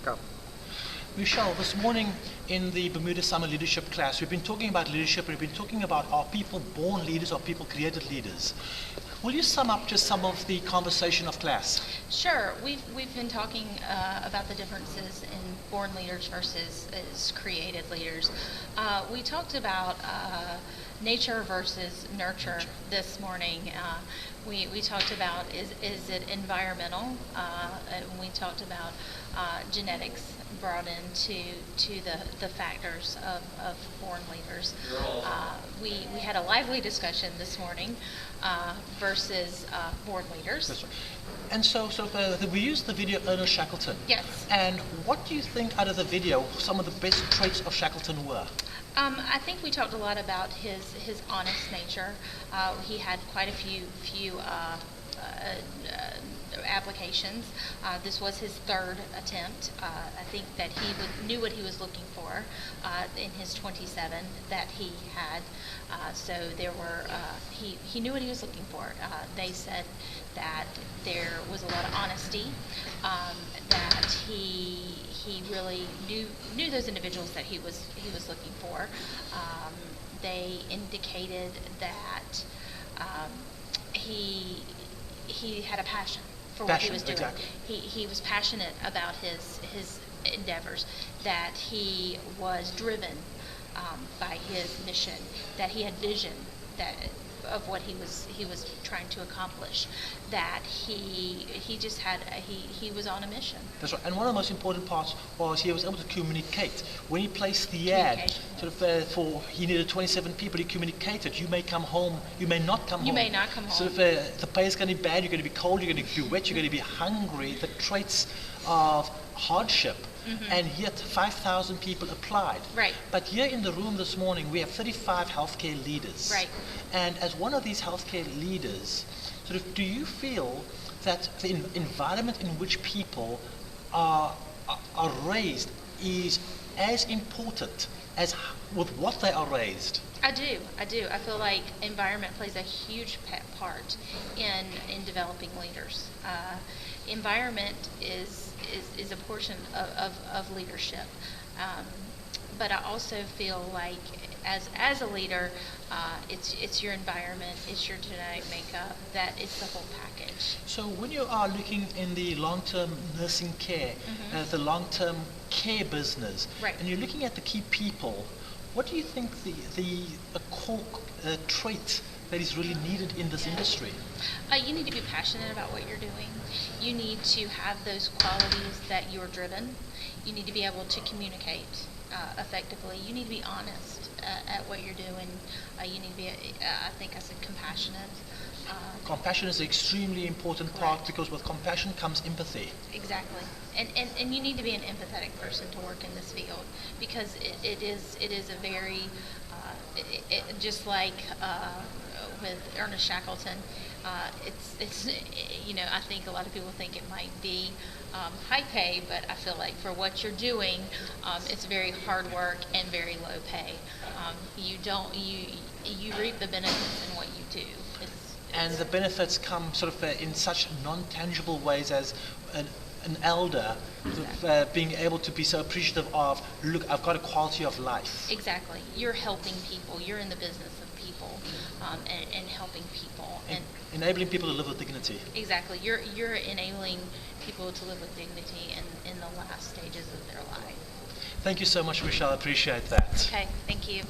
ครับ Michelle, this morning in the Bermuda Summer Leadership class, we've been talking about leadership, and we've been talking about are people born leaders or people created leaders. Will you sum up just some of the conversation of class? Sure. We've been talking about the differences in born leaders versus created leaders. We talked about nature versus nurture this morning. We talked about is it environmental, and we talked about genetics brought into the factors of born leaders. We had a lively discussion this morning versus born leaders. That's right. And so we used the video Ernest Shackleton. Yes. And what do you think out of the video some of the best traits of Shackleton were? I think we talked a lot about his honest nature. He had quite a few applications. This was his third attempt. I think that he knew what he was looking for in his 27 that he had. So there were he knew what he was looking for. They said that there was a lot of honesty, that he really knew those individuals that he was looking for. They indicated that he had a passion for what he was doing. Exactly. He was passionate about his endeavors, that he was driven by his mission, that he had vision of what he was trying to accomplish, that he just had he was on a mission. That's right. And one of the most important parts was he was able to communicate. When he placed the ad, for he needed 27 people, he communicated. You may come home. You may not come home. You may not come home. The pay is going to be bad. You're going to be cold. You're going to be wet. You're going to be hungry. The traits of hardship. Mm-hmm. And yet 5,000 people applied. Right. But here in the room this morning, we have 35 healthcare leaders. Right. And as one of these healthcare leaders, do you feel that the environment in which people are raised is as important as with what they are raised? I do. I feel like environment plays a huge part in developing leaders. Environment is a portion of leadership. But I also feel like as a leader, it's your environment, it's your genetic makeup, that it's the whole package. So when you are looking in the long-term nursing care, Mm-hmm. The long-term care business, Right. and you're looking at the key people, what do you think the core trait that is really needed in this industry? You need to be passionate about what you're doing. You need to have those qualities that you're driven. You need to be able to communicate effectively. You need to be honest at what you're doing. You need to be, I think I said compassionate. Compassion is an extremely important part, because with compassion comes empathy. Exactly. And you need to be an empathetic person to work in this field, because it is a very, just like with Ernest Shackleton, it's I think a lot of people think it might be high pay, but I feel like for what you're doing, it's very hard work and very low pay. You reap the benefits in what you do. And the benefits come in such non-tangible ways as an elder being able to be so appreciative of, look, I've got a quality of life. Exactly. You're helping people. You're in the business of people, and helping people. And enabling people to live with dignity. Exactly. You're enabling people to live with dignity in the last stages of their life. Thank you so much, Michelle. I appreciate that. Okay. Thank you.